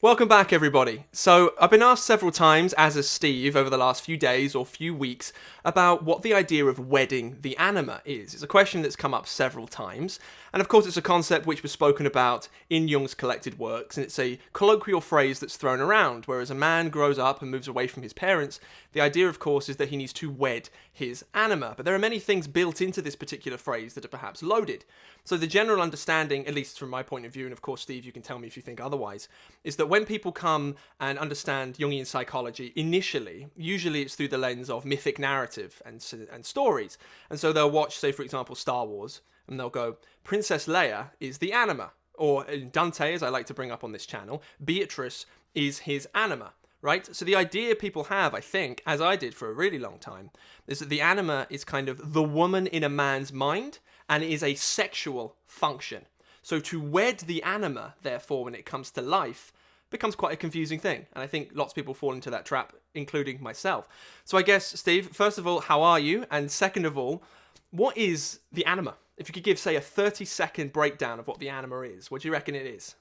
Welcome back, everybody. So, I've been asked several times, as has Steve, over the last few days or few weeks, about what the idea of wedding the anima is. It's a question that's come up several times, and of course, it's a concept which was spoken about in Jung's collected works, and it's a colloquial phrase that's thrown around. Whereas a man grows up and moves away from his parents, the idea, of course, is that he needs to wed his anima. But there are many things built into this particular phrase that are perhaps loaded. So, the general understanding, at least from my point of view, and of course, Steve, you can tell me if you think otherwise, is that when people come and understand Jungian psychology initially, usually it's through the lens of mythic narrative and stories. And so they'll watch, say, for example, Star Wars, and they'll go, Princess Leia is the anima. Or in Dante, as I like to bring up on this channel, Beatrice is his anima. Right? So the idea people have, I think, as I did for a really long time, is that the anima is kind of the woman in a man's mind, and it is a sexual function. So to wed the anima, therefore, when it comes to life, becomes quite a confusing thing. And I think lots of people fall into that trap, including myself. So I guess, Steve, first of all, how are you? And second of all, what is the anima? If you could give, say, a 30-second breakdown of what the anima is, what do you reckon it is?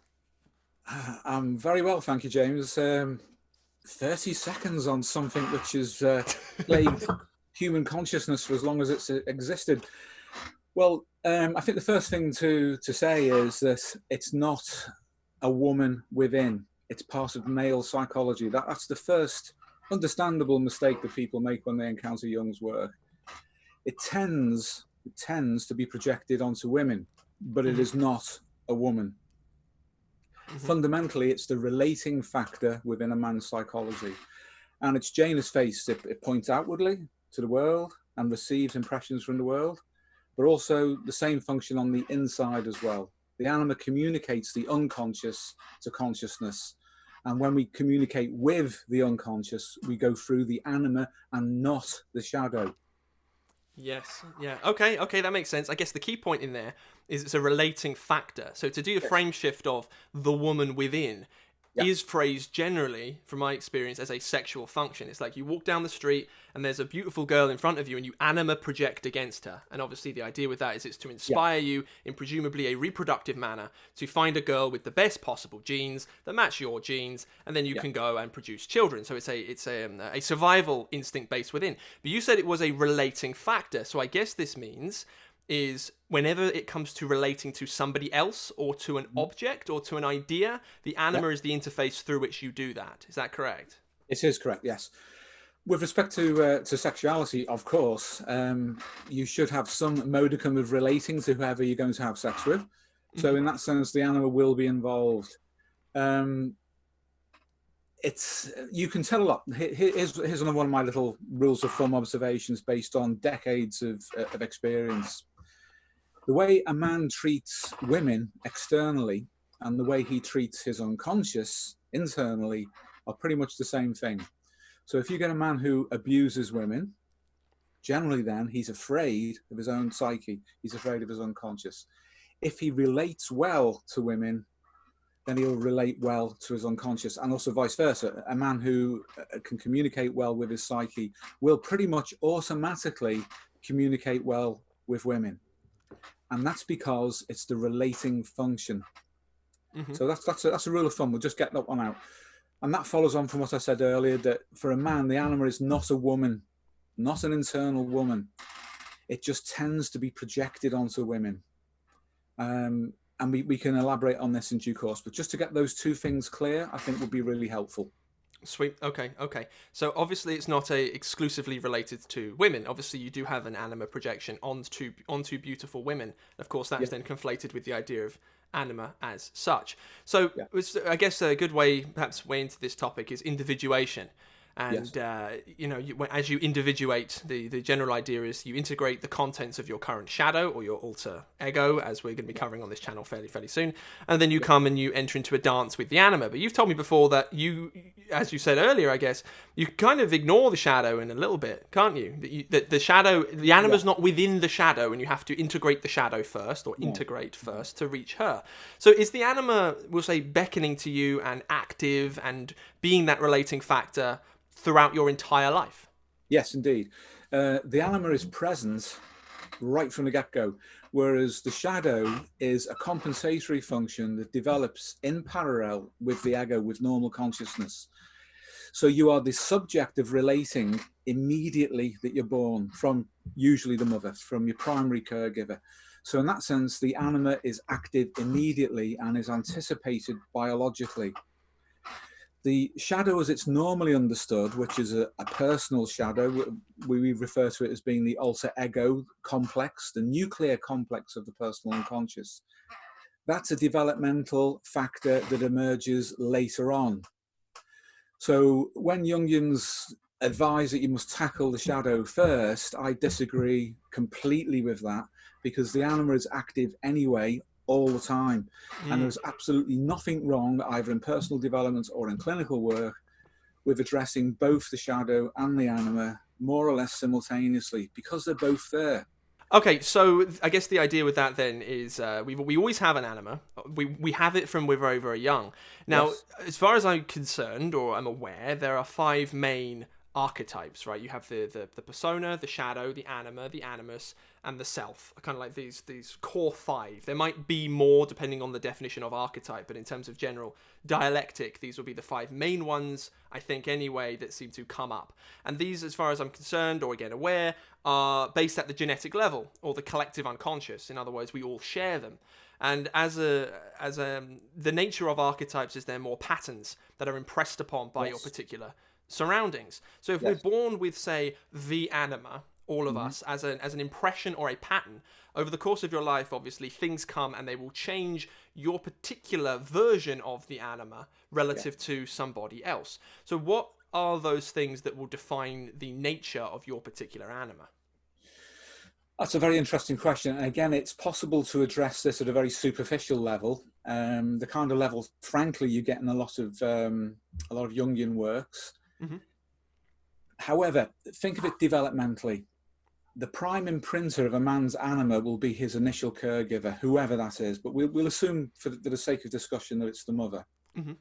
I'm very well, thank you, James. 30 seconds on something which has plagued human consciousness for as long as it's existed. Well, I think the first thing to say is that it's not a woman within. It's part of male psychology. That's the first understandable mistake that people make when they encounter Jung's work. It tends to be projected onto women, but it is not a woman. Fundamentally, it's the relating factor within a man's psychology. And it's Janus face. It points outwardly to the world and receives impressions from the world, but also the same function on the inside as well. The anima communicates the unconscious to consciousness. And when we communicate with the unconscious, we go through the anima and not the shadow. Yes. Yeah. Okay. That makes sense. I guess the key point in there is it's a relating factor. So to do a frame shift of the woman within is phrased generally, from my experience, as a sexual function. It's like you walk down the street and there's a beautiful girl in front of you and you anima project against her. And obviously the idea with that is it's to inspire you in presumably a reproductive manner to find a girl with the best possible genes that match your genes, and then you can go and produce children. So it's a survival instinct based within. But you said it was a relating factor. So I guess this means is whenever it comes to relating to somebody else or to an object or to an idea, the anima is the interface through which you do that. Is that correct? It is correct, yes. With respect to sexuality, of course, you should have some modicum of relating to whoever you're going to have sex with. So in that sense, the anima will be involved. You can tell a lot. Here's another one of my little rules of thumb observations based on decades of experience. The way a man treats women externally and the way he treats his unconscious internally are pretty much the same thing. So if you get a man who abuses women, generally then he's afraid of his own psyche. He's afraid of his unconscious. If he relates well to women, then he'll relate well to his unconscious, and also vice versa. A man who can communicate well with his psyche will pretty much automatically communicate well with women. And that's because it's the relating function. So that's a rule of thumb. We'll just get that one out. And that follows on from what I said earlier, that for a man, the anima is not a woman, not an internal woman. It just tends to be projected onto women. And we can elaborate on this in due course. But just to get those two things clear, I think would be really helpful. Sweet. Okay. So obviously it's not exclusively related to women. Obviously you do have an anima projection onto beautiful women. Of course, that is then conflated with the idea of anima as such. So I guess a good way into this topic is individuation. And, as you individuate, the general idea is you integrate the contents of your current shadow or your alter ego, as we're going to be covering on this channel fairly soon. And then you come and you enter into a dance with the anima. But you've told me before that you, as you said earlier, I guess, you kind of ignore the shadow in a little bit, can't you? That the shadow, the anima's not within the shadow, and you have to integrate the shadow first, or integrate first to reach her. So is the anima, we'll say, beckoning to you and active and being that relating factor throughout your entire life? Yes, indeed. The anima is present right from the get-go. whereas the shadow is a compensatory function that develops in parallel with the ego, with normal consciousness. So you are the subject of relating immediately that you're born from, usually the mother, from your primary caregiver. So in that sense, the anima is active immediately and is anticipated biologically. The shadow, as it's normally understood, which is a personal shadow, we refer to it as being the alter ego complex, the nuclear complex of the personal unconscious. That's a developmental factor that emerges later on. So when Jungians advise that you must tackle the shadow first, I disagree completely with that, because the anima is active anyway all the time. And there's absolutely nothing wrong, either in personal development or in clinical work, with addressing both the shadow and the anima more or less simultaneously, because they're both there. Okay, so I guess the idea with that then is we always have an anima. We have it from we're very, very young. Now, Yes. as far as I'm concerned, or I'm aware, there are 5 main archetypes, right? You have the persona, the shadow, the anima, the animus, and the self. Kind of like these core 5. There might be more depending on the definition of archetype, but in terms of general dialectic, these will be the 5 main ones, I think anyway, that seem to come up. And these, as far as I'm concerned, or again aware, are based at the genetic level, or the collective unconscious. In other words, we all share them. And the nature of archetypes is they're more patterns that are impressed upon by your particular surroundings. So if we're born with, say, the anima, all of us, as an impression or a pattern, over the course of your life, obviously, things come and they will change your particular version of the anima relative to somebody else. So what are those things that will define the nature of your particular anima? That's a very interesting question. And again, it's possible to address this at a very superficial level. The kind of level, frankly, you get in a lot of Jungian works. Mm-hmm. However, think of it developmentally. The prime imprinter of a man's anima will be his initial caregiver, whoever that is. But we'll assume, for the sake of discussion, that it's the mother. Mm-hmm.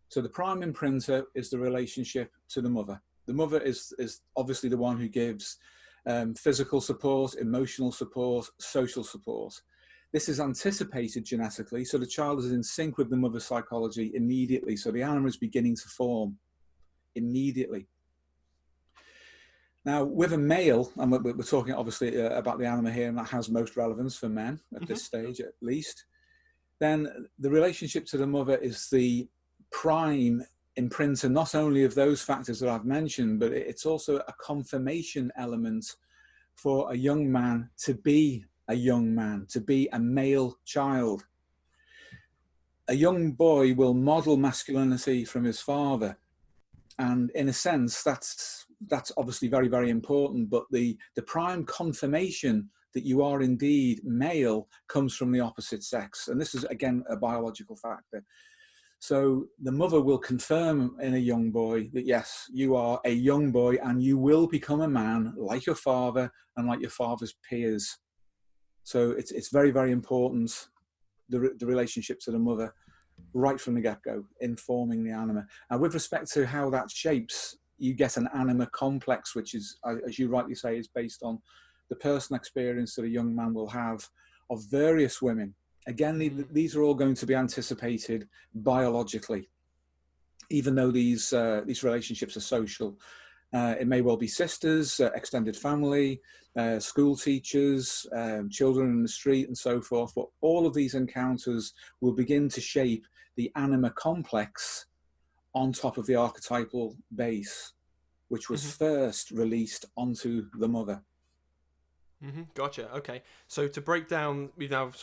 So the prime imprinter is the relationship to the mother. The mother is obviously the one who gives physical support, emotional support, social support. This is anticipated genetically, so the child is in sync with the mother's psychology immediately. So the anima is beginning to form immediately. Now, with a male, and we're talking obviously about the anima here, and that has most relevance for men at this stage at least, then the relationship to the mother is the prime imprinter, not only of those factors that I've mentioned, but it's also a confirmation element for a young man to be a young man, to be a male child. A young boy will model masculinity from his father. And in a sense, that's obviously very, very important. But the prime confirmation that you are indeed male comes from the opposite sex. And this is, again, a biological factor. So the mother will confirm in a young boy that, yes, you are a young boy and you will become a man like your father and like your father's peers. So it's very, very important, the relationship to the mother, right from the get-go, informing the anima. And with respect to how that shapes, you get an anima complex, which is, as you rightly say, is based on the personal experience that a young man will have of various women. Again, these are all going to be anticipated biologically, even though these relationships are social. It may well be sisters, extended family, school teachers, children in the street, and so forth. But all of these encounters will begin to shape the anima complex on top of the archetypal base, which was first released onto the mother. Gotcha. Okay. So to break down, we have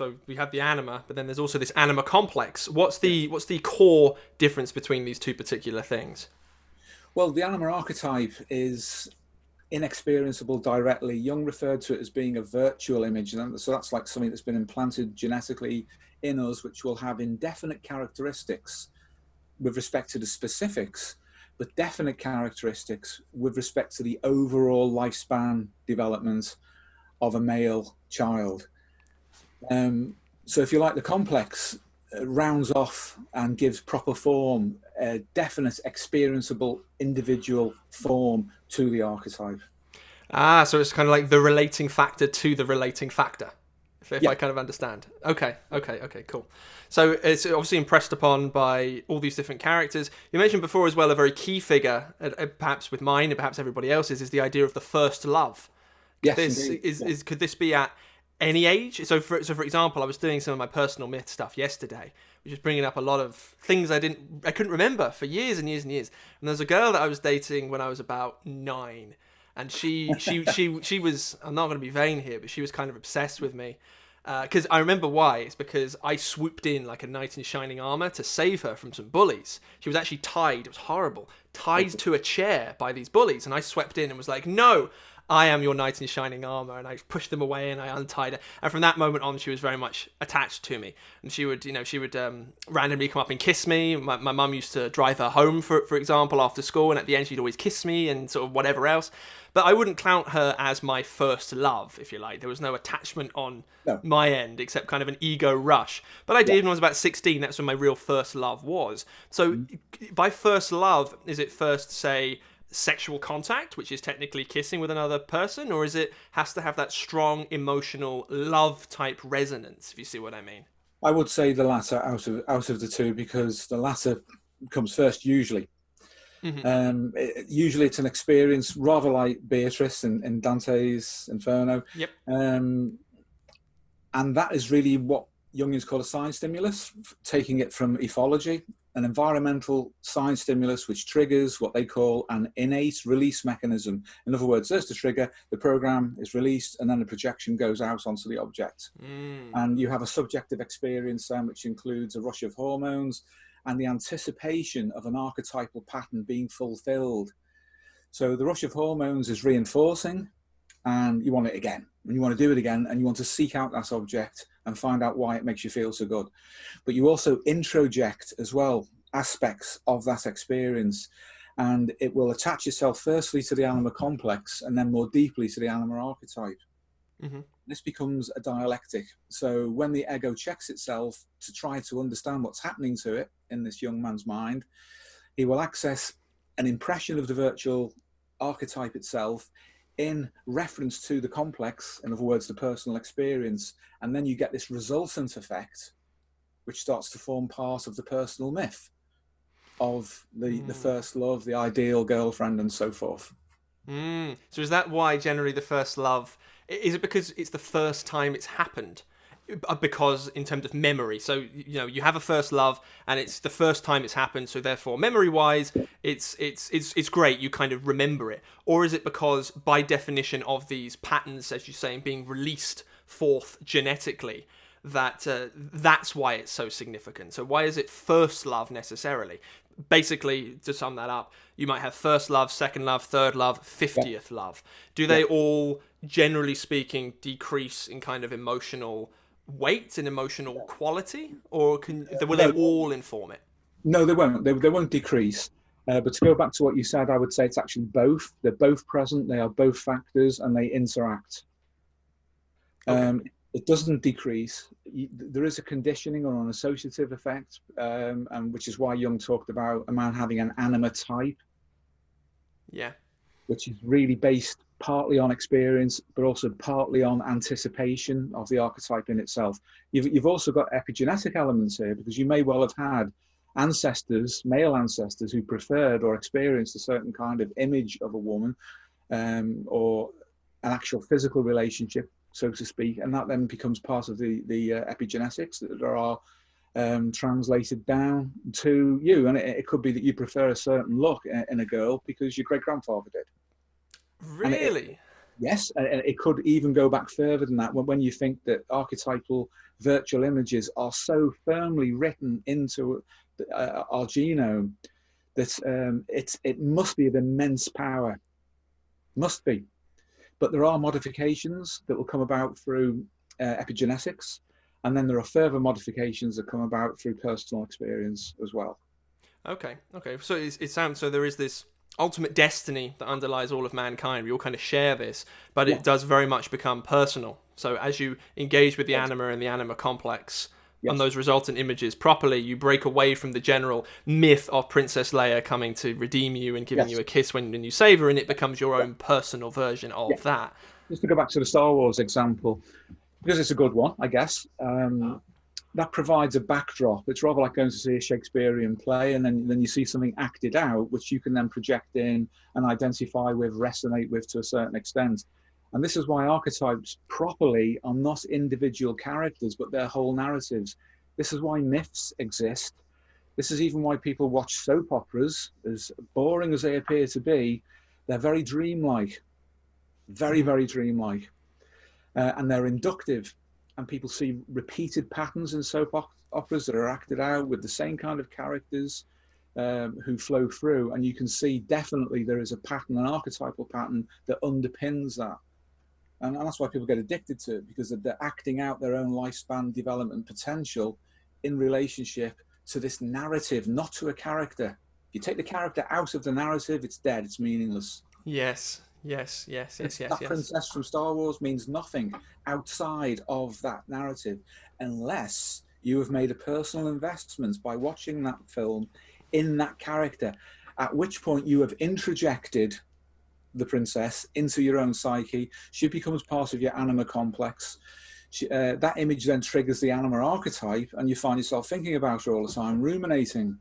the anima, but then there's also this anima complex. What's the core difference between these two particular things? Well, the anima archetype is inexperienceable directly. Jung referred to it as being a virtual image, and so that's like something that's been implanted genetically in us, which will have indefinite characteristics with respect to the specifics, but definite characteristics with respect to the overall lifespan development of a male child. So if you like, the complex rounds off and gives proper form, a definite experienceable individual form to the archetype. So it's kind of like the relating factor to the relating factor. if Yeah. I kind of understand. Okay, cool. So it's obviously impressed upon by all these different characters. You mentioned before as well a very key figure, perhaps with mine and perhaps everybody else's, is the idea of the first love. Yes, indeed. Could this be at any age? So for example, I was doing some of my personal myth stuff yesterday, which is bringing up a lot of things I couldn't remember for years and years and years. And there's a girl that I was dating when I was about 9. And she was, I'm not going to be vain here, but she was kind of obsessed with me. Because I remember why. It's because I swooped in like a knight in shining armor to save her from some bullies. She was actually tied, it was horrible, tied to a chair by these bullies. And I swept in and was like, no, I am your knight in shining armor. And I pushed them away and I untied her. And from that moment on, she was very much attached to me. And she would randomly come up and kiss me. My mum used to drive her home, for example, after school. And at the end, she'd always kiss me and sort of whatever else. But I wouldn't count her as my first love, if you like. There was no attachment on my end, except kind of an ego rush. But I did when I was about 16. That's when my real first love was. So by first love, is it first, say, sexual contact, which is technically kissing with another person? Or is it has to have that strong emotional love type resonance, if you see what I mean? I would say the latter out of the two, because the latter comes first usually. Usually it's an experience rather like Beatrice in Dante's Inferno. Yep. And that is really what Jungians call a sign stimulus, taking it from ethology, an environmental sign stimulus which triggers what they call an innate release mechanism. In other words, there's the trigger, the program is released, and then the projection goes out onto the object. And you have a subjective experience then, which includes a rush of hormones and the anticipation of an archetypal pattern being fulfilled. So the rush of hormones is reinforcing, and you want it again, and you want to do it again, and you want to seek out that object and find out why it makes you feel so good. But you also introject as well aspects of that experience, and it will attach itself firstly to the anima complex and then more deeply to the anima archetype. This becomes a dialectic. So when the ego checks itself to try to understand what's happening to it in this young man's mind, he will access an impression of the virtual archetype itself in reference to the complex, in other words, the personal experience. And then you get this resultant effect, which starts to form part of the personal myth of the first love, the ideal girlfriend, and so forth. So is that why generally the first love, is it because it's the first time it's happened? Because in terms of memory, so you have a first love and it's the first time it's happened, so therefore memory wise it's great, you kind of remember it? Or is it because by definition of these patterns, as you say, being released forth genetically, that's why it's so significant? So why is it first love necessarily? Basically, to sum that up, you might have first love, second love, third love, 50th love. Do they all, generally speaking, decrease in kind of emotional weight and emotional quality, or will they all inform it? No, they won't. They won't decrease. But to go back to what you said, I would say it's actually both. They're both present. They are both factors, and they interact. It doesn't decrease. There is a conditioning or an associative effect, and which is why Jung talked about a man having an anima type. Yeah. Which is really based partly on experience, but also partly on anticipation of the archetype in itself. You've also got epigenetic elements here, because you may well have had ancestors, male ancestors, who preferred or experienced a certain kind of image of a woman, or an actual physical relationship, so to speak, and that then becomes part of the epigenetics that are translated down to you. And it could be that you prefer a certain look in a girl because your great-grandfather did. Really? Yes, and it could even go back further than that. When you think that archetypal virtual images are so firmly written into our genome that it must be of immense power. Must be. But there are modifications that will come about through epigenetics, and then there are further modifications that come about through personal experience as well. Okay. So it sounds, so there is this ultimate destiny that underlies all of mankind. We all kind of share this, but it does very much become personal. So as you engage with the anima and the anima complex on those resultant images properly, you break away from the general myth of Princess Leia coming to redeem you and giving you a kiss when you save her, and it becomes your own personal version of that. Just to go back to the Star Wars example, because it's a good one, I guess. That provides a backdrop. It's rather like going to see a Shakespearean play, and then you see something acted out, which you can then project in and identify with, resonate with to a certain extent. And this is why archetypes properly are not individual characters, but they're whole narratives. This is why myths exist. This is even why people watch soap operas. As boring as they appear to be, they're very dreamlike, very, very dreamlike. And they're inductive. And people see repeated patterns in soap operas that are acted out with the same kind of characters who flow through. And you can see definitely there is a pattern, an archetypal pattern that underpins that. And that's why people get addicted to it, because they're acting out their own lifespan development potential in relationship to this narrative, not to a character. If you take the character out of the narrative, it's dead, it's meaningless. Yes. That princess from Star Wars means nothing outside of that narrative, unless you have made a personal investment by watching that film in that character, at which point you have introjected the princess into your own psyche. She becomes part of your anima complex. That image then triggers the anima archetype, and you find yourself thinking about her all the time, ruminating,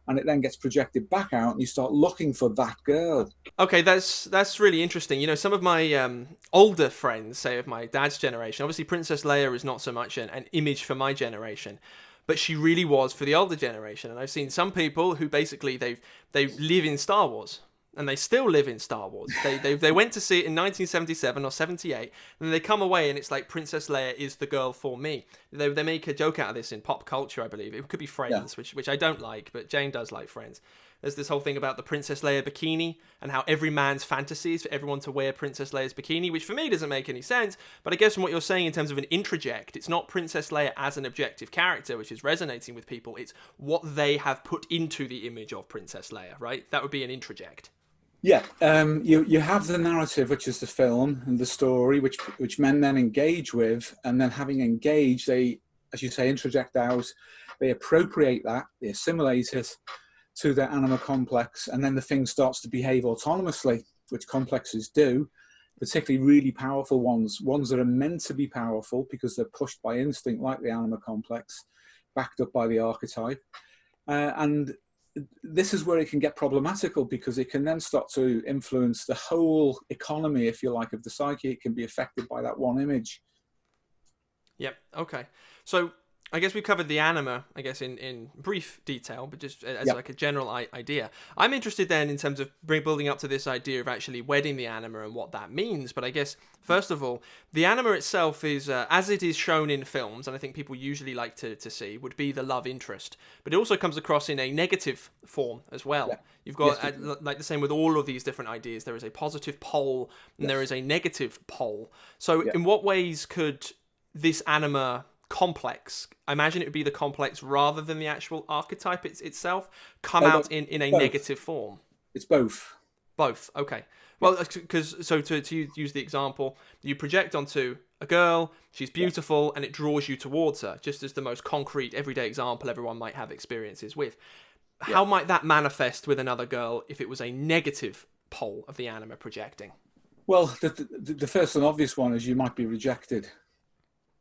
and it then gets projected back out, and you start looking for that girl. Okay, that's really interesting. You know, some of my older friends, say of my dad's generation, obviously Princess Leia is not so much an image for my generation, but she really was for the older generation. And I've seen some people who basically they live in Star Wars. And they still live in Star Wars. They went to see it in 1977 or 78, and they come away and it's like Princess Leia is the girl for me. They make a joke out of this in pop culture, I believe. It could be Friends, yeah. which I don't like, but Jane does like Friends. There's this whole thing about the Princess Leia bikini and how every man's fantasy is for everyone to wear Princess Leia's bikini, which for me doesn't make any sense. But I guess from what you're saying in terms of an introject, it's not Princess Leia as an objective character, which is resonating with people. It's what they have put into the image of Princess Leia, right? That would be an introject. Yeah, you have the narrative, which is the film and the story, which men then engage with, and then having engaged, they, as you say, introject out, they appropriate that, they assimilate it to their anima complex, and then the thing starts to behave autonomously, which complexes do, particularly really powerful ones that are meant to be powerful because they're pushed by instinct, like the anima complex, backed up by the archetype, and this is where it can get problematical, because it can then start to influence the whole economy, if you like, of the psyche. It can be affected by that one image. Yep. Okay. So I guess we covered the anima, I guess, in brief detail, but just as like a general idea. I'm interested then in terms of building up to this idea of actually wedding the anima and what that means. But I guess, first of all, the anima itself is, as it is shown in films, and I think people usually like to see, would be the love interest. But it also comes across in a negative form as well. Yeah. You've got, like the same with all of these different ideas, there is a positive pole and there is a negative pole. So in what ways could this anima complex, I imagine it would be the complex rather than the actual archetype itself, come out in a negative form? It's both. Both, okay. Well, because to use the example, you project onto a girl, she's beautiful, and it draws you towards her, just as the most concrete, everyday example everyone might have experiences with. How might that manifest with another girl if it was a negative pole of the anima projecting? Well, the first and obvious one is you might be rejected.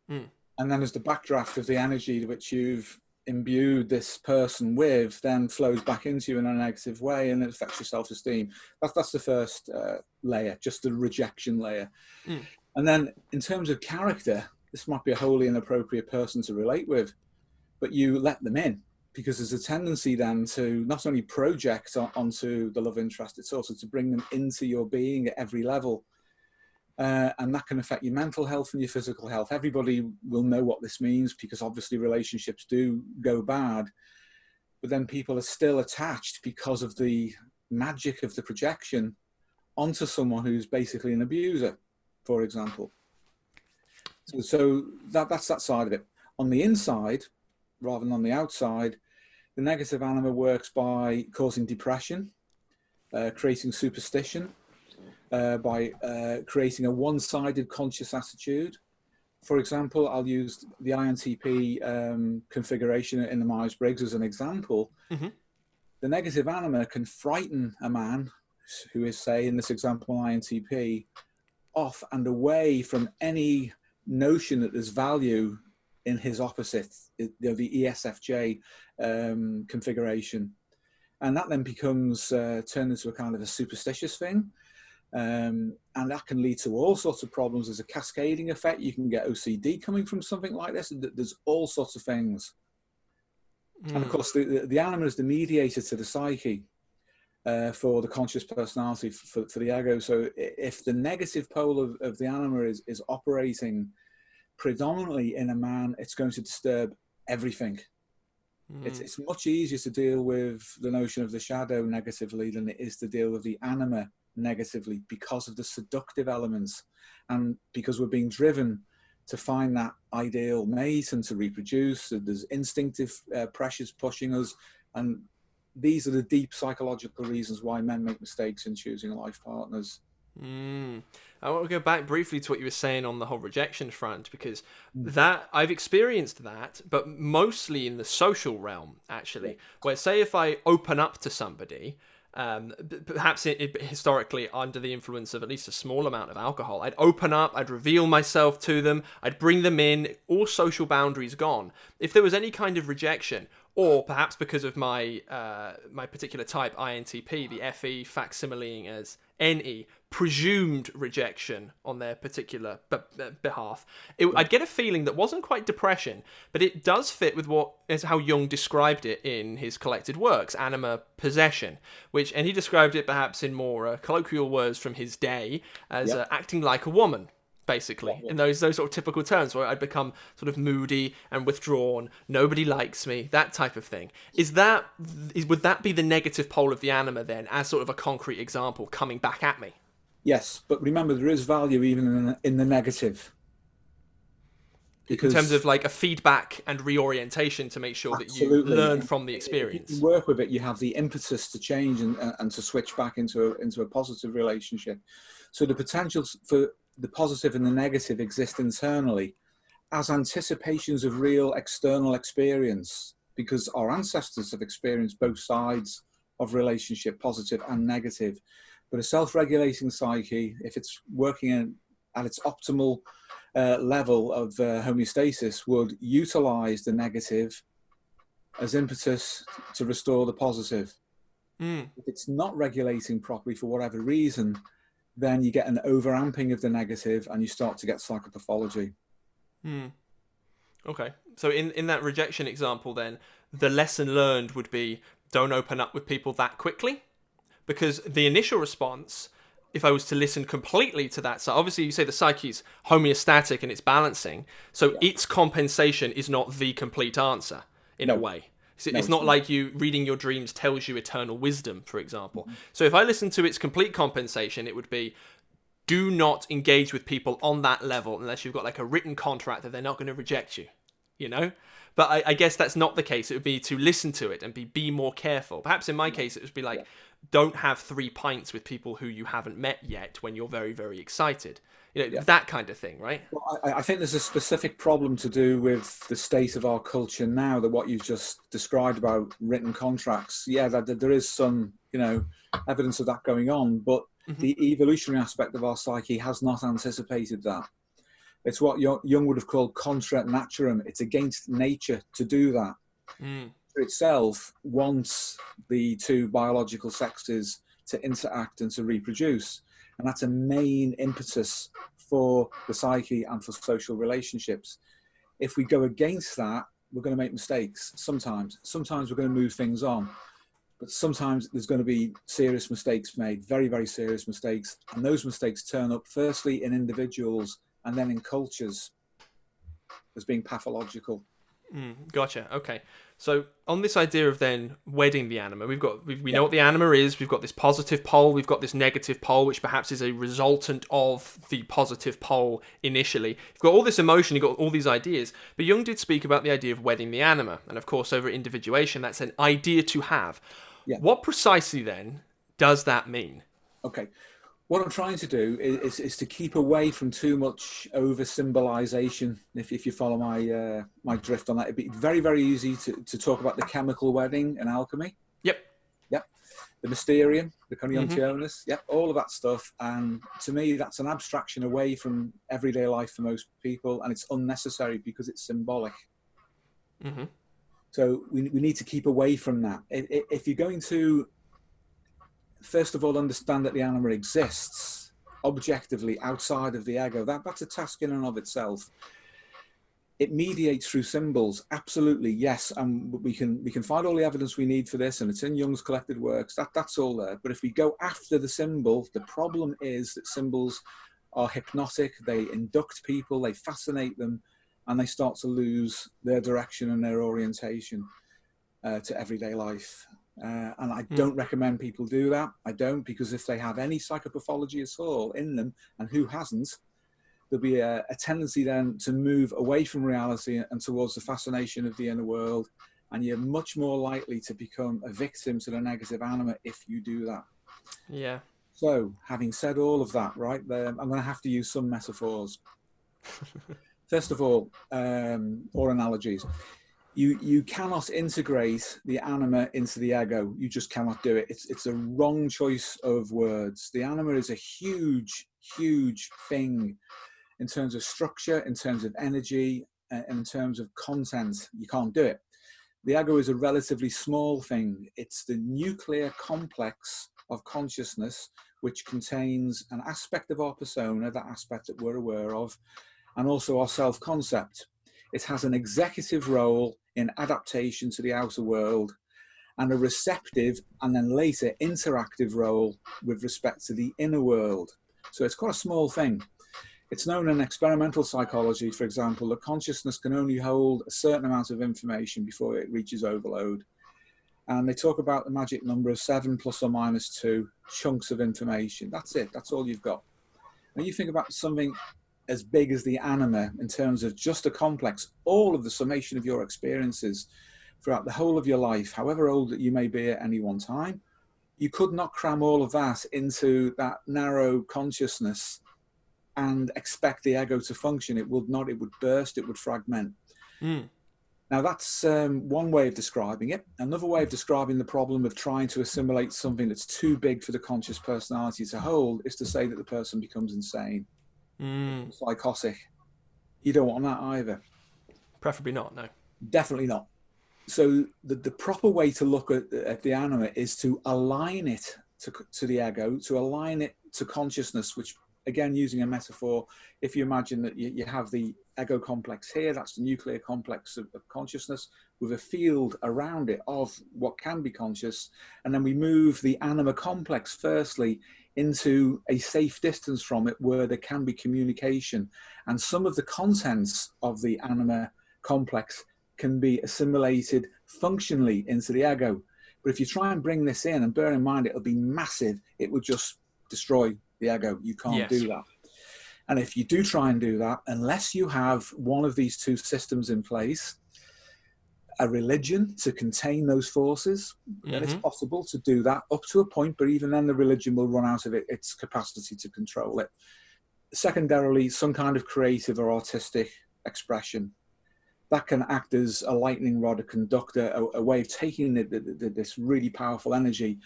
And then as the backdraft of the energy which you've imbued this person with then flows back into you in a negative way, and it affects your self-esteem. That's the first layer, just the rejection layer. And then in terms of character, this might be a wholly inappropriate person to relate with, but you let them in, because there's a tendency then to not only project onto the love interest, it's also to bring them into your being at every level. And that can affect your mental health and your physical health. Everybody will know what this means, because obviously relationships do go bad, but then people are still attached because of the magic of the projection onto someone who's basically an abuser, for example. So that's that side of it. On the inside, rather than on the outside, the negative anima works by causing depression, creating superstition, by creating a one-sided conscious attitude. For example, I'll use the INTP configuration in the Myers-Briggs as an example. The negative anima can frighten a man who is, say, in this example, INTP, off and away from any notion that there's value in his opposite, the ESFJ configuration. And that then becomes turned into a kind of a superstitious thing. And that can lead to all sorts of problems. There's a cascading effect. You can get OCD coming from something like this. There's all sorts of things. And of course, the anima is the mediator to the psyche for the conscious personality, for the ego. So if the negative pole of the anima is operating predominantly in a man, it's going to disturb everything. It's much easier to deal with the notion of the shadow negatively than it is to deal with the anima negatively, because of the seductive elements and because we're being driven to find that ideal mate and to reproduce. There's instinctive pressures pushing us, and these are the deep psychological reasons why men make mistakes in choosing life partners. I want to go back briefly to what you were saying on the whole rejection front, because that I've experienced that, but mostly in the social realm, actually, where say if I open up to somebody, perhaps historically under the influence of at least a small amount of alcohol, I'd open up, I'd reveal myself to them, I'd bring them in, all social boundaries gone. If there was any kind of rejection, or perhaps because of my my particular type, INTP, the FE facsimiling as NE, presumed rejection on their particular behalf, I'd get a feeling that wasn't quite depression, but it does fit with what is how Jung described it in his collected works, Anima Possession, and he described it perhaps in more colloquial words from his day as acting like a woman. Basically, in those sort of typical terms, where I'd become sort of moody and withdrawn, nobody likes me, that type of thing. Would that be the negative pole of the anima then, as sort of a concrete example coming back at me? Yes, but remember, there is value even in the negative. Because in terms of like a feedback and reorientation to make sure that you learn from the experience. If you work with it, you have the impetus to change and to switch back into a positive relationship. So the potential for the positive and the negative exist internally as anticipations of real external experience, because our ancestors have experienced both sides of relationship, positive and negative. But a self-regulating psyche, if it's working at its optimal level of homeostasis, would utilize the negative as impetus to restore the positive. If it's not regulating properly for whatever reason, then you get an overamping of the negative and you start to get psychopathology. Okay. So in that rejection example then, the lesson learned would be don't open up with people that quickly, because the initial response, if I was to listen completely to that, so obviously you say the psyche's homeostatic and it's balancing, so its compensation is not the complete answer in a way. It's not like you reading your dreams tells you eternal wisdom, for example. So if I listen to its complete compensation, it would be do not engage with people on that level unless you've got like a written contract that they're not going to reject you, you know? But I guess that's not the case. It would be to listen to it and be more careful. Perhaps in my case, it would be like, don't have 3 pints with people who you haven't met yet when you're very, very excited. You know, that kind of thing, right? Well, I think there's a specific problem to do with the state of our culture now, that what you've just described about written contracts. Yeah, that there is some, evidence of that going on, but the evolutionary aspect of our psyche has not anticipated that. It's what Jung would have called contra naturam. It's against nature to do that. Itself wants the 2 biological sexes to interact and to reproduce. And that's a main impetus for the psyche and for social relationships. If we go against that, we're going to make mistakes sometimes. Sometimes we're going to move things on. But sometimes there's going to be serious mistakes made, very, very serious mistakes. And those mistakes turn up firstly in individuals and then in cultures as being pathological. Gotcha. Okay. So on this idea of then wedding the anima, we know what the anima is. We've got this positive pole. We've got this negative pole, which perhaps is a resultant of the positive pole initially. You've got all this emotion. You've got all these ideas. But Jung did speak about the idea of wedding the anima. And of course, over Individuation, that's an idea to have. Yeah. What precisely then does that mean? Okay. What I'm trying to do is to keep away from too much over-symbolization, if you follow my drift on that. It'd be very, very easy to talk about the chemical wedding and alchemy. Yep. the Mysterium, the Mm-hmm. Conjunctionis, yep, all of that stuff. And to me, that's an abstraction away from everyday life for most people, and it's unnecessary because it's symbolic. Mm-hmm. So we need to keep away from that. If you're going to, first of all, understand that the anima exists objectively outside of the ego, that's a task in and of itself. It mediates through symbols, absolutely, yes, and we can find all the evidence we need for this, and it's in Jung's collected works. That's all there. But if we go after the symbol, the problem is that symbols are hypnotic. They induct people, they fascinate them, and they start to lose their direction and their orientation to everyday life. And I don't recommend people do that. I don't, because if they have any psychopathology at all in them, and who hasn't, there'll be a tendency then to move away from reality and towards the fascination of the inner world. And you're much more likely to become a victim to the negative anima if you do that. Yeah. So having said all of that, right, I'm going to have to use some metaphors. First of all, or analogies. You cannot integrate the anima into the ego. You just cannot do it. It's a wrong choice of words. The anima is a huge, huge thing in terms of structure, in terms of energy, in terms of content. You can't do it. The ego is a relatively small thing. It's the nuclear complex of consciousness, which contains an aspect of our persona, that aspect that we're aware of, and also our self-concept. It has an executive role in adaptation to the outer world, and a receptive and then later interactive role with respect to the inner world. So it's quite a small thing. It's known in experimental psychology, for example, that consciousness can only hold a certain amount of information before it reaches overload. And they talk about the magic number of 7 plus or minus 2 chunks of information. That's it. That's all you've got. When you think about something as big as the anima in terms of just a complex, all of the summation of your experiences throughout the whole of your life, however old that you may be at any one time, you could not cram all of that into that narrow consciousness and expect the ego to function. It would not. It would burst. It would fragment. Now that's one way of describing it. Another way of describing the problem of trying to assimilate something that's too big for the conscious personality to hold is to say that the person becomes insane, psychotic. You don't want that either. Preferably not, no. Definitely not. So the proper way to look at the anima is to align it to the ego, to align it to consciousness, which, again, using a metaphor, if you imagine that you have the ego complex here, that's the nuclear complex of consciousness, with a field around it of what can be conscious, and then we move the anima complex firstly into a safe distance from it where there can be communication, and some of the contents of the anima complex can be assimilated functionally into the ego. But if you try and bring this in, and bear in mind it'll be massive, it would just destroy the ego. You can't do that. And if you do try and do that, unless you have one of these two systems in place, a religion to contain those forces, then it's possible to do that up to a point, but even then the religion will run out of its capacity to control it. Secondarily, some kind of creative or artistic expression that can act as a lightning rod, a conductor, a way of taking this really powerful energy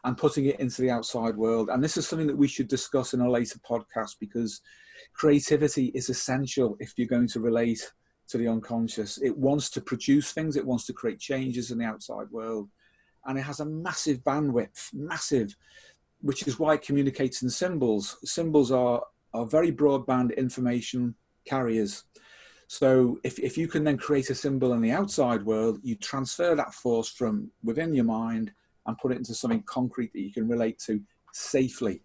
and putting it into the outside world. And this is something that we should discuss in a later podcast, because creativity is essential if you're going to relate to the unconscious. It wants to produce things, it wants to create changes in the outside world. And it has a massive bandwidth, massive, which is why it communicates in symbols. Symbols are very broadband information carriers. So if you can then create a symbol in the outside world, you transfer that force from within your mind and put it into something concrete that you can relate to safely.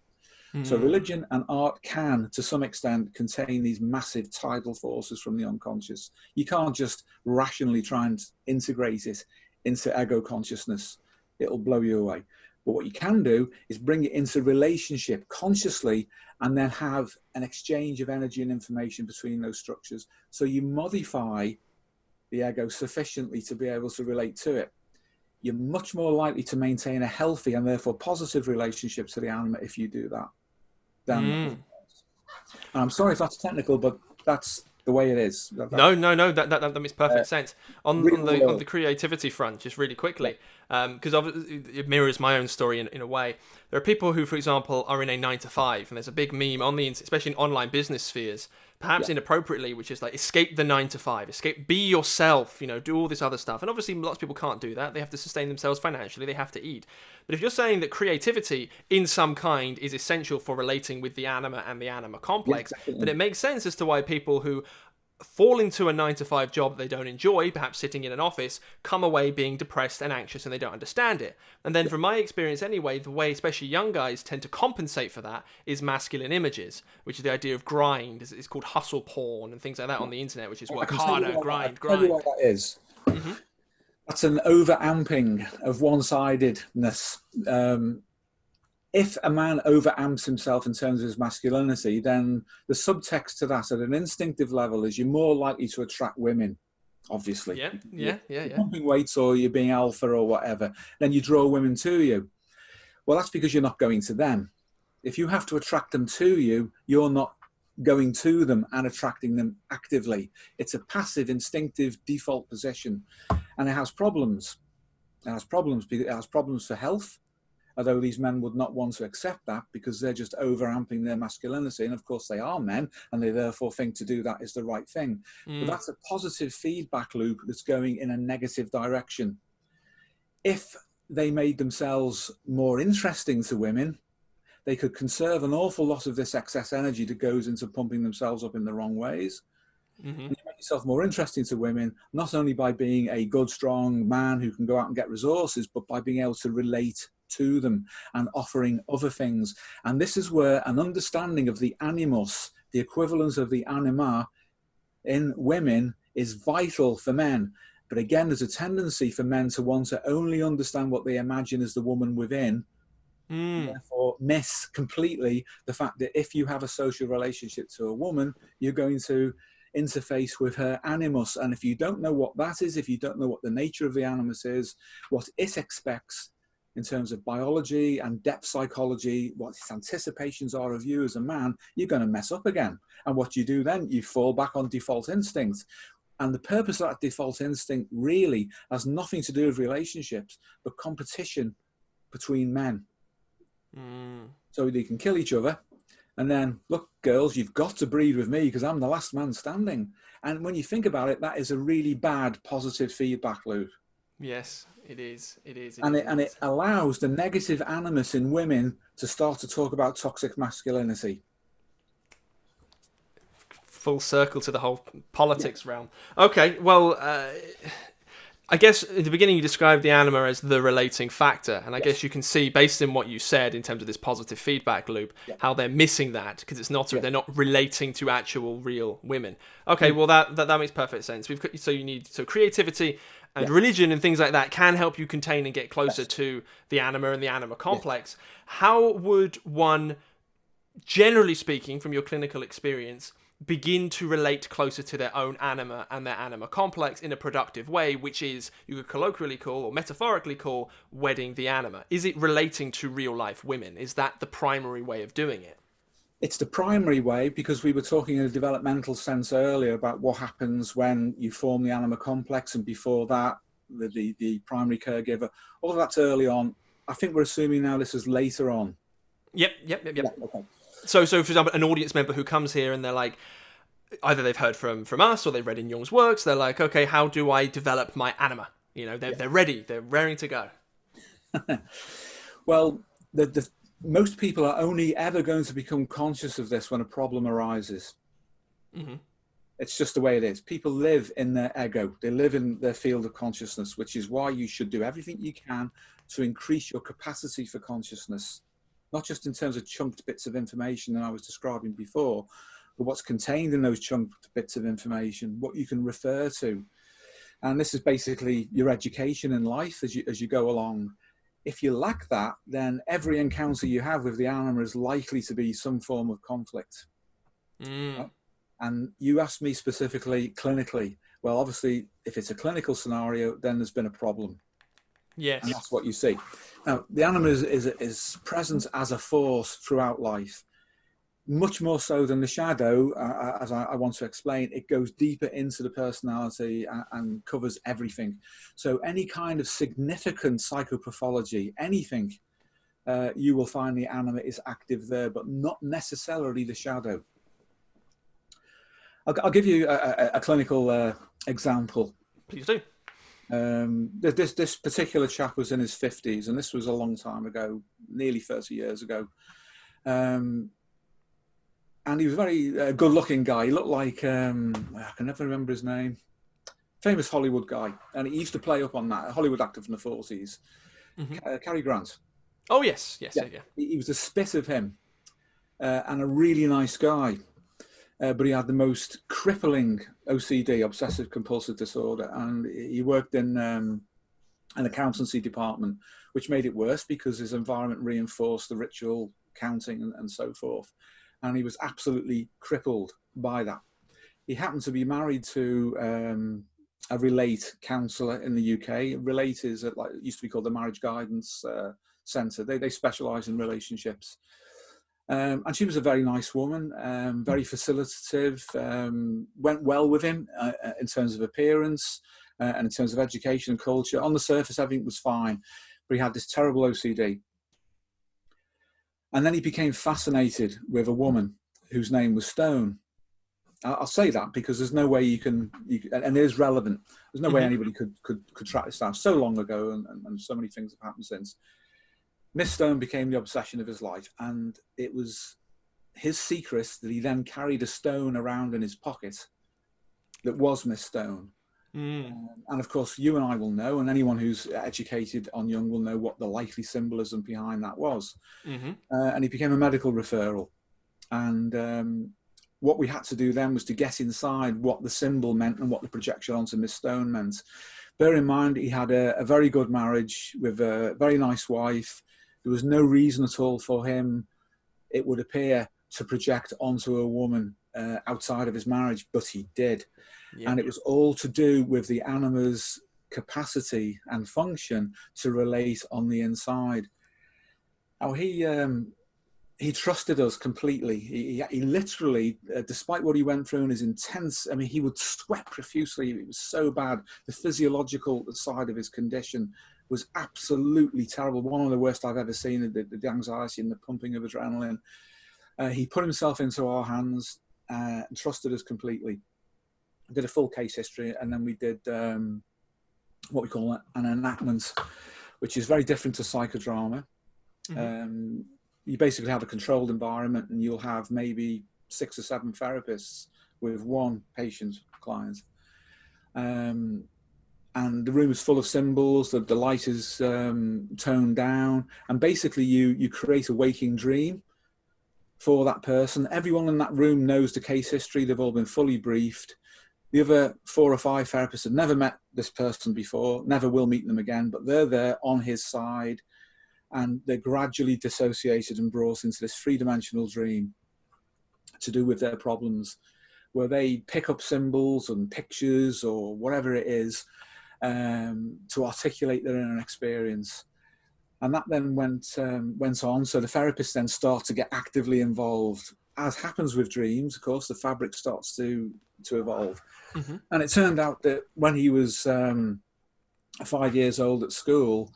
So religion and art can, to some extent, contain these massive tidal forces from the unconscious. You can't just rationally try and integrate it into ego consciousness. It'll blow you away. But what you can do is bring it into relationship consciously and then have an exchange of energy and information between those structures. So you modify the ego sufficiently to be able to relate to it. You're much more likely to maintain a healthy and therefore positive relationship to the anima if you do that. And I'm sorry if that's technical, but that's the way it is. No, that makes perfect sense. On the creativity front, just really quickly, because it mirrors my own story in a way. There are people who, for example, are in a 9 to 5, and there's a big meme on the, especially in online business spheres, perhaps inappropriately, which is like, escape the 9 to 5, be yourself, do all this other stuff. And obviously lots of people can't do that. They have to sustain themselves financially, they have to eat. But if you're saying that creativity in some kind is essential for relating with the anima and the anima complex, then it makes sense as to why people who fall into a 9 to 5 job that they don't enjoy, perhaps sitting in an office, come away being depressed and anxious, and they don't understand it. And then from my experience anyway, the way especially young guys tend to compensate for that is masculine images, which is the idea of grind. It's called hustle porn and things like that on the internet, which is work harder, grind. Tell you what that is. That's an over-amping of one-sidedness. If a man over-amps himself in terms of his masculinity, then the subtext to that at an instinctive level is you're more likely to attract women, obviously. Yeah. Pumping weights, or you're being alpha or whatever, then you draw women to you. Well, that's because you're not going to them. If you have to attract them to you, you're not going to them and attracting them actively. It's a passive, instinctive default position, and it has problems. It has problems for health, although these men would not want to accept that because they're just over-amping their masculinity. And of course they are men, and they therefore think to do that is the right thing. But that's a positive feedback loop that's going in a negative direction. If they made themselves more interesting to women, they could conserve an awful lot of this excess energy that goes into pumping themselves up in the wrong ways. And you make yourself more interesting to women, not only by being a good, strong man who can go out and get resources, but by being able to relate to them and offering other things. And this is where an understanding of the animus, the equivalence of the anima in women, is vital for men. But again, there's a tendency for men to want to only understand what they imagine as the woman within, and therefore miss completely the fact that if you have a social relationship to a woman, you're going to interface with her animus. And if you don't know what that is, if you don't know what the nature of the animus is, what it expects in terms of biology and depth psychology, what its anticipations are of you as a man, you're going to mess up again. And what you do then, you fall back on default instinct. And the purpose of that default instinct really has nothing to do with relationships, but competition between men. So they can kill each other. And then, look, girls, you've got to breed with me because I'm the last man standing. And when you think about it, that is a really bad positive feedback loop. Yes, it is. It allows the negative animus in women to start to talk about toxic masculinity. Full circle to the whole politics realm. Okay, well, I guess at the beginning you described the anima as the relating factor, and I guess you can see, based on what you said in terms of this positive feedback loop, how they're missing that because it's not they're not relating to actual real women. Okay, well that makes perfect sense. So creativity and religion and things like that can help you contain and get closer to the anima and the anima complex. How would one, generally speaking, from your clinical experience, begin to relate closer to their own anima and their anima complex in a productive way, which is, you could colloquially call or metaphorically call, wedding the anima? Is it relating to real life women? Is that the primary way of doing it? It's the primary way, because we were talking in a developmental sense earlier about what happens when you form the anima complex, and before that, the primary caregiver. All of that's early on. I think we're assuming now this is later on. Yep. Yeah, okay. So for example, an audience member who comes here and they're like, either they've heard from us or they've read in Jung's works, they're like, okay, how do I develop my anima? They're ready, they're raring to go. Well, most people are only ever going to become conscious of this when a problem arises. It's just the way it is. People live in their ego. They live in their field of consciousness, which is why you should do everything you can to increase your capacity for consciousness, not just in terms of chunked bits of information that I was describing before, but what's contained in those chunked bits of information, what you can refer to. And this is basically your education in life as you go along. If you lack that, then every encounter you have with the anima is likely to be some form of conflict. And you asked me specifically clinically. Well, obviously, if it's a clinical scenario, then there's been a problem. Yes. And that's what you see. Now, the anima is present as a force throughout life. much more so than the shadow, as I want to explain, it goes deeper into the personality and covers everything. So any kind of significant psychopathology, anything, you will find the anima is active there, but not necessarily the shadow. I'll give you a clinical example. Please do. This particular chap was in his 50s, and this was a long time ago, nearly 30 years ago. And he was a very good-looking guy. He looked like, I can never remember his name, famous Hollywood guy. And he used to play up on that, a Hollywood actor from the 40s, Cary Grant. Oh, yes. Yeah. He was a spit of him, and a really nice guy. But he had the most crippling OCD, obsessive compulsive disorder. And he worked in an accountancy department, which made it worse because his environment reinforced the ritual counting and so forth. And he was absolutely crippled by that. He happened to be married to a Relate counsellor in the UK. Relate is it used to be called the Marriage Guidance Centre. They specialise in relationships. And she was a very nice woman, very facilitative, went well with him in terms of appearance and in terms of education and culture. On the surface, everything was fine, but he had this terrible OCD. And then he became fascinated with a woman whose name was Stone. I'll say that because there's no way you can and it is relevant. There's no way anybody could track this down. So long ago, and so many things have happened since. Miss Stone became the obsession of his life, and it was his secret that he then carried a stone around in his pocket that was Miss Stone. And of course, you and I will know, and anyone who's educated on Jung will know what the likely symbolism behind that was. And he became a medical referral. And what we had to do then was to get inside what the symbol meant and what the projection onto Miss Stone meant. Bear in mind, he had a very good marriage with a very nice wife. There was no reason at all for him, it would appear, to project onto a woman outside of his marriage, but he did. And it was all to do with the anima's capacity and function to relate on the inside. Now, he trusted us completely. He literally, despite what he went through and his intense, I mean, he would sweat profusely. It was so bad. The physiological side of his condition was absolutely terrible. One of the worst I've ever seen, the anxiety and the pumping of adrenaline. He put himself into our hands and trusted us completely. Did a full case history, and then we did what we call an enactment, which is very different to psychodrama. You basically have a controlled environment, and you'll have maybe 6 or 7 therapists with one patient client. And the room is full of symbols, the light is toned down, and basically you create a waking dream for that person. Everyone in that room knows the case history. They've all been fully briefed. The other 4 or 5 therapists have never met this person before, never will meet them again, but they're there on his side, and they're gradually dissociated and brought into this 3-dimensional dream to do with their problems, where they pick up symbols and pictures or whatever it is to articulate their inner experience. And that then went on. So the therapists then start to get actively involved. As happens with dreams, of course, the fabric starts to evolve. And it turned out that when he was 5 years old at school,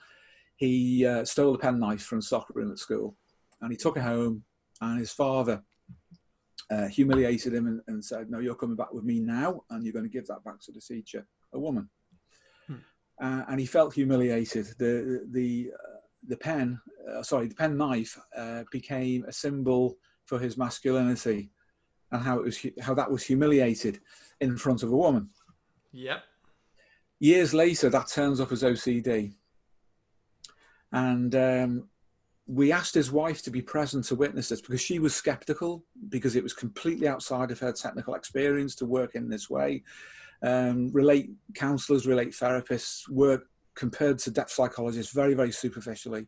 he stole a penknife from the soccer room at school, and he took it home, and his father humiliated him and said, "No, you're coming back with me now, and you're going to give that back to the teacher," a woman. And he felt humiliated. The penknife became a symbol for his masculinity and how that was humiliated in front of a woman. Years later, that turns up as OCD. And we asked his wife to be present to witness this because she was skeptical, because it was completely outside of her technical experience to work in this way. Relate counselors, relate therapists work compared to depth psychologists very, very superficially.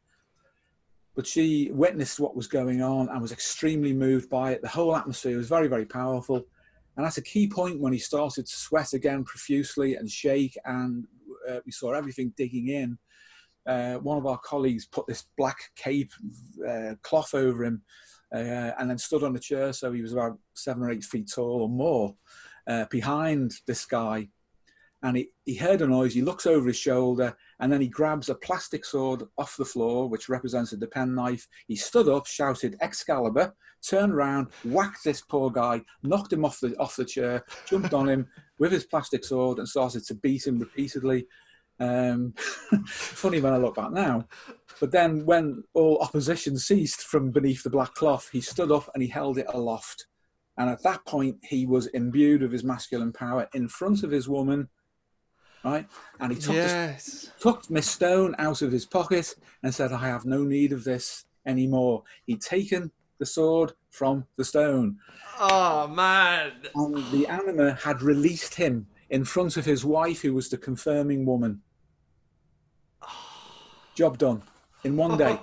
But she witnessed what was going on and was extremely moved by it. The whole atmosphere was very, very powerful. And at a key point when he started to sweat again profusely and shake, and we saw everything digging in, one of our colleagues put this black cape cloth over him and then stood on a chair, so he was about 7 or 8 feet tall or more, behind this guy. And he heard a noise, he looks over his shoulder, and then he grabs a plastic sword off the floor, which represented the penknife. He stood up, shouted Excalibur, turned around, whacked this poor guy, knocked him off the chair, jumped on him with his plastic sword and started to beat him repeatedly. Funny when I look back now. But then when all opposition ceased from beneath the black cloth, he stood up and he held it aloft. And at that point, he was imbued with his masculine power in front of his woman, right? And he took Miss Stone out of his pocket and said, I have no need of this anymore. He'd taken the sword from the stone. Oh, man. And the anima had released him in front of his wife, who was the confirming woman. Job done in one day.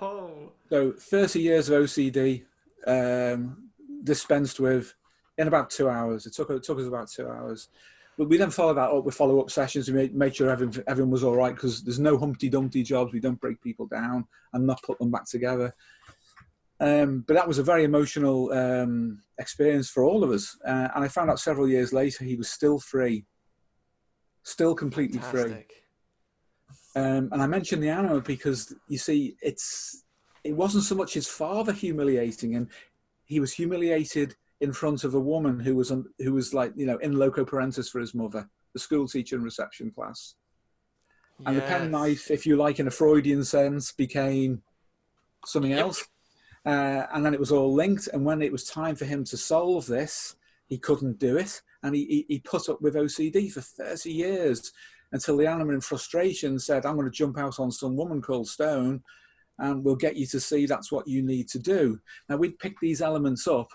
So 30 years of OCD dispensed with in about 2 hours. It took us about 2 hours. But we then followed that up with follow-up sessions. We made sure everyone was all right, because there's no Humpty Dumpty jobs. We don't break people down and not put them back together. But that was a very emotional experience for all of us. And I found out several years later he was still free, still completely free. And I mentioned the anima because, you see, it wasn't so much his father humiliating him. He was humiliated in front of a woman who was like, you know, in loco parentis for his mother, the school teacher in reception class. And the penknife, if you like, in a Freudian sense, became something else. And then it was all linked. And when it was time for him to solve this, he couldn't do it. And he put up with OCD for 30 years until the anima, in frustration, said, I'm going to jump out on some woman called Stone and we'll get you to see that's what you need to do. Now, we'd picked these elements up.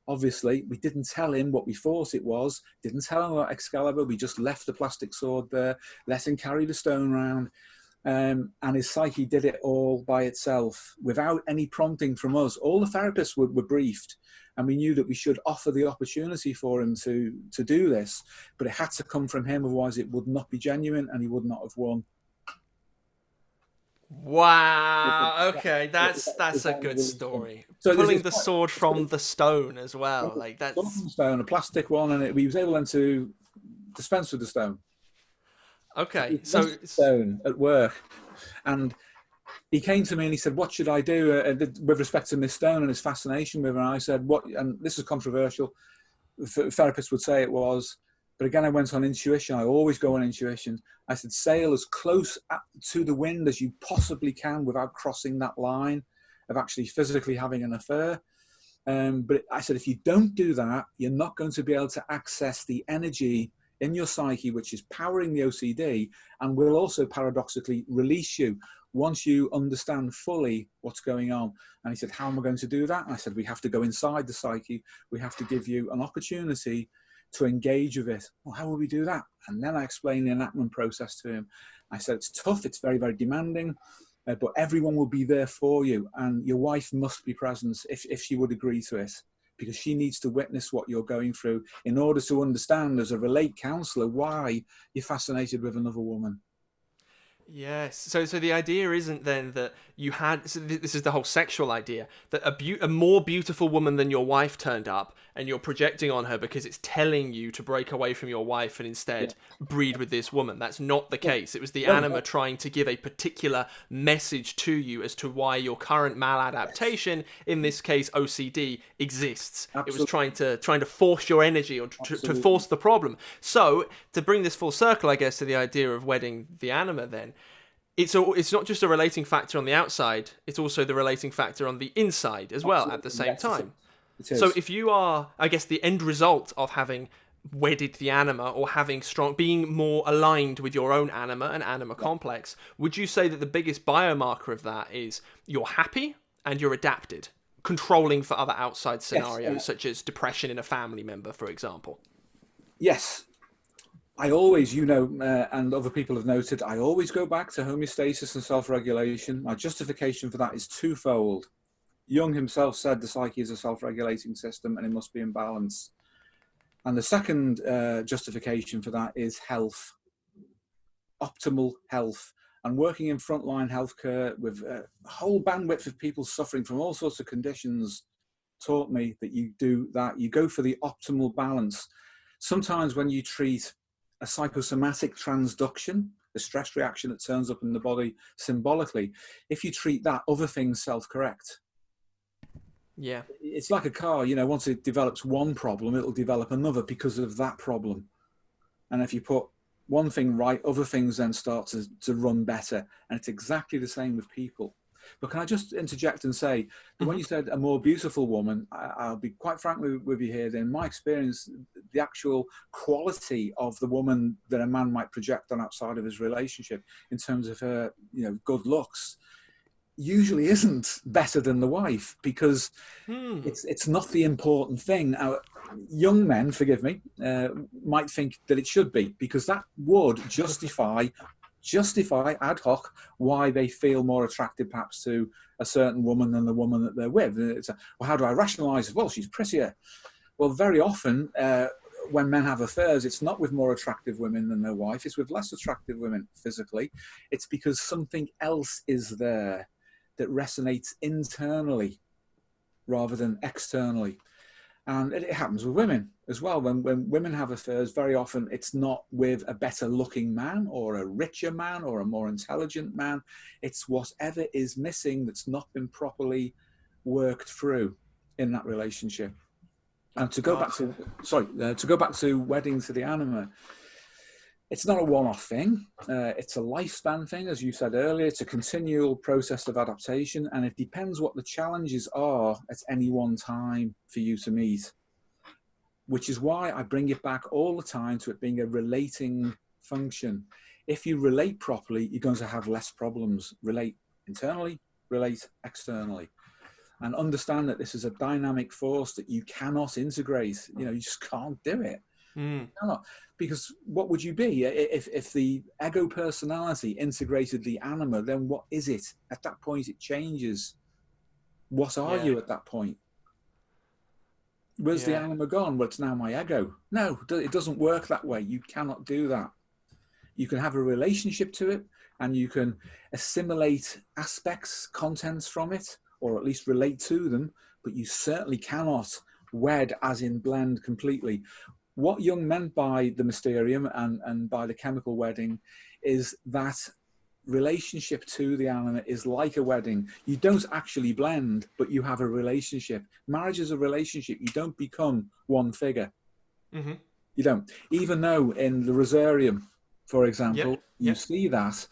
Obviously, we didn't tell him what we thought it was, didn't tell him about Excalibur. We just left the plastic sword there, let him carry the stone round. And his psyche did it all by itself without any prompting from us. All the therapists were briefed, and we knew that we should offer the opportunity for him to do this, but it had to come from him, otherwise it would not be genuine and he would not have won. Wow. Okay, that's a good story. So pulling the sword from the stone as well, like that's stone, a plastic one, and he was able then to dispense with the stone. Okay, so stone at work, and he came to me and he said, "What should I do with respect to Miss Stone and his fascination with her?" And I said, "What?" And this is controversial. Therapists would say it was, but again, I went on intuition. I always go on intuition. I said, "Sail as close to the wind as you possibly can without crossing that line of actually physically having an affair." But I said, if you don't do that, you're not going to be able to access the energy in your psyche, which is powering the OCD, and will also paradoxically release you once you understand fully what's going on. And he said, how am I going to do that? And I said, we have to go inside the psyche. We have to give you an opportunity to engage with it. Well, how will we do that? And then I explained the enactment process to him. I said, it's tough, it's very, very demanding, but everyone will be there for you. And your wife must be present if she would agree to it, because she needs to witness what you're going through in order to understand, as a relate counsellor, why you're fascinated with another woman. Yes. So the idea isn't then that you had, so this is the whole sexual idea, that a more beautiful woman than your wife turned up and you're projecting on her because it's telling you to break away from your wife and instead breed with this woman. That's not the case. It was the anima trying to give a particular message to you as to why your current maladaptation, in this case OCD, exists. Absolutely. It was trying to force your energy or to force the problem. So to bring this full circle, I guess, to the idea of wedding the anima then, it's not just a relating factor on the outside, it's also the relating factor on the inside as well. Absolutely. At the same time. So if you are, I guess, the end result of having wedded the anima or being more aligned with your own anima and anima complex, would you say that the biggest biomarker of that is you're happy and you're adapted, controlling for other outside scenarios, such as depression in a family member, for example? Yes. I always, and other people have noted, I always go back to homeostasis and self-regulation. My justification for that is twofold. Jung himself said the psyche is a self-regulating system and it must be in balance. And the second justification for that is health, optimal health. And working in frontline healthcare with a whole bandwidth of people suffering from all sorts of conditions, taught me that you do that. You go for the optimal balance. Sometimes when you treat a psychosomatic transduction, the stress reaction that turns up in the body symbolically, if you treat that, other things self-correct. Yeah. It's like a car, you know, once it develops one problem, it'll develop another because of that problem. And if you put one thing right, other things then start to run better. And it's exactly the same with people. But can I just interject and say that when you said a more beautiful woman, I'll be quite frank with you here, in my experience, the actual quality of the woman that a man might project on outside of his relationship in terms of her, you know, good looks, usually isn't better than the wife, because it's not the important thing. Now, young men, forgive me, might think that it should be, because that would justify ad hoc why they feel more attracted perhaps to a certain woman than the woman that they're with. It's well, how do I rationalize it? Well, she's prettier. Well, very often when men have affairs, it's not with more attractive women than their wife, it's with less attractive women physically. It's because something else is there that resonates internally rather than externally. And it happens with women as well. When women have affairs, very often it's not with a better looking man or a richer man or a more intelligent man. It's whatever is missing that's not been properly worked through in that relationship. And to go back to Wedding to the Anima, it's not a one-off thing. It's a lifespan thing, as you said earlier. It's a continual process of adaptation, and it depends what the challenges are at any one time for you to meet, which is why I bring it back all the time to it being a relating function. If you relate properly, you're going to have less problems. Relate internally, relate externally, and understand that this is a dynamic force that you cannot integrate. You know, you just can't do it. You cannot. Because what would you be if the ego personality integrated the anima? Then what is it? At that point, it changes. What are you at that point? Where's the anima gone? Well, it's now my ego. No, it doesn't work that way. You cannot do that. You can have a relationship to it, and you can assimilate aspects, contents from it, or at least relate to them, but you certainly cannot wed, as in blend completely. What Jung meant by the Mysterium and by the chemical wedding is that relationship to the anima is like a wedding. You don't actually blend, but you have a relationship. Marriage is a relationship. You don't become one figure. You don't. Even though in the Rosarium, for example, you see that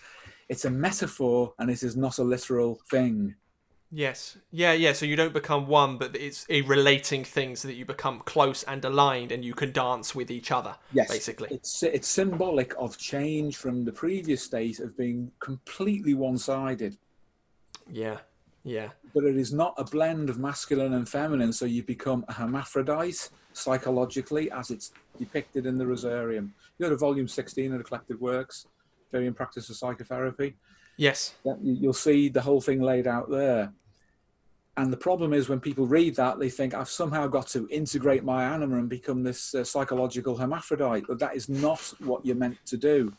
it's a metaphor and it is not a literal thing. Yes. Yeah. So you don't become one, but it's a relating thing so that you become close and aligned and you can dance with each other, basically. It's symbolic of change from the previous state of being completely one-sided. Yeah. But it is not a blend of masculine and feminine, so you become a hermaphrodite psychologically as it's depicted in the Rosarium. You go to volume 16 of the Collected Works, Theory and Practice of Psychotherapy. Yes. You'll see the whole thing laid out there. And the problem is when people read that, they think I've somehow got to integrate my anima and become this psychological hermaphrodite. But that is not what you're meant to do.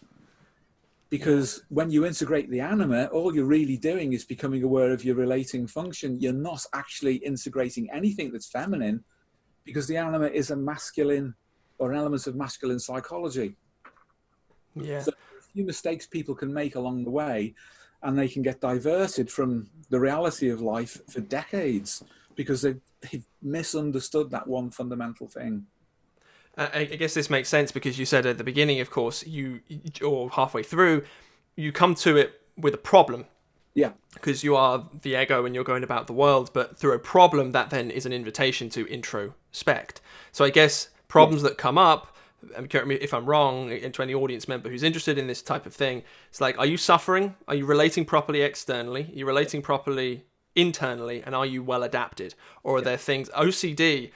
Because when you integrate the anima, all you're really doing is becoming aware of your relating function. You're not actually integrating anything that's feminine, because the anima is a masculine or an element of masculine psychology. Yeah. So a few mistakes people can make along the way, and they can get diverted from the reality of life for decades because they've misunderstood that one fundamental thing. I guess this makes sense because you said at the beginning, of course, or halfway through, you come to it with a problem. Yeah. Because you are the ego and you're going about the world, but through a problem that then is an invitation to introspect. So I guess problems that come up, correct me if I'm wrong, and to any audience member who's interested in this type of thing, it's like, are you suffering? Are you relating properly externally? Are you relating properly internally? And are you well adapted? Or are there things, OCD,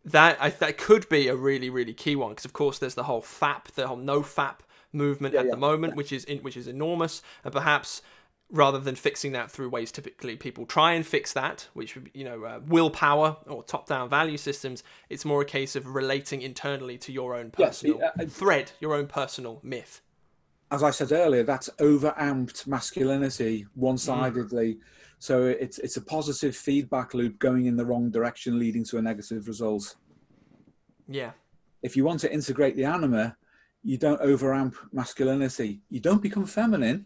that could be a really, really key one, because of course there's the whole no FAP movement at the moment, which is enormous, and perhaps rather than fixing that through ways typically people try and fix that, which would be, willpower or top-down value systems, it's more a case of relating internally to your own personal thread, your own personal myth. as I said earlier, that's overamped masculinity one-sidedly. So it's a positive feedback loop going in the wrong direction, leading to a negative result. Yeah. If you want to integrate the anima, you don't overamp masculinity. You don't become feminine,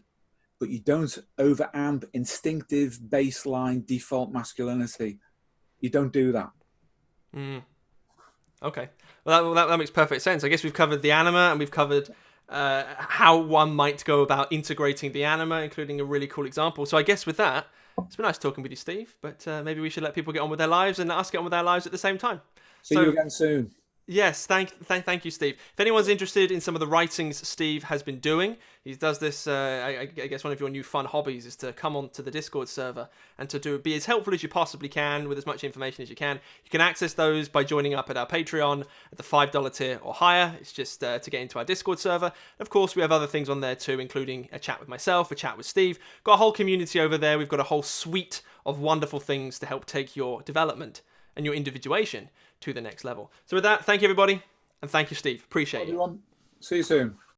but you don't overamp instinctive baseline default masculinity. You don't do that. Okay. Well, that makes perfect sense. I guess we've covered the anima, and we've covered how one might go about integrating the anima, including a really cool example. So I guess with that, it's been nice talking with you, Steve, but maybe we should let people get on with their lives and us get on with our lives at the same time. See you again soon. Yes, thank you, Steve. If anyone's interested in some of the writings Steve has been doing, he does this, I guess one of your new fun hobbies is to come onto the Discord server and to be as helpful as you possibly can with as much information as you can. You can access those by joining up at our Patreon at the $5 tier or higher. It's just to get into our Discord server. Of course, we have other things on there too, including a chat with myself, a chat with Steve. Got a whole community over there. We've got a whole suite of wonderful things to help take your development and your individuation to the next level. So with that, thank you everybody, and thank you, Steve. Appreciate it. Everyone, see you soon.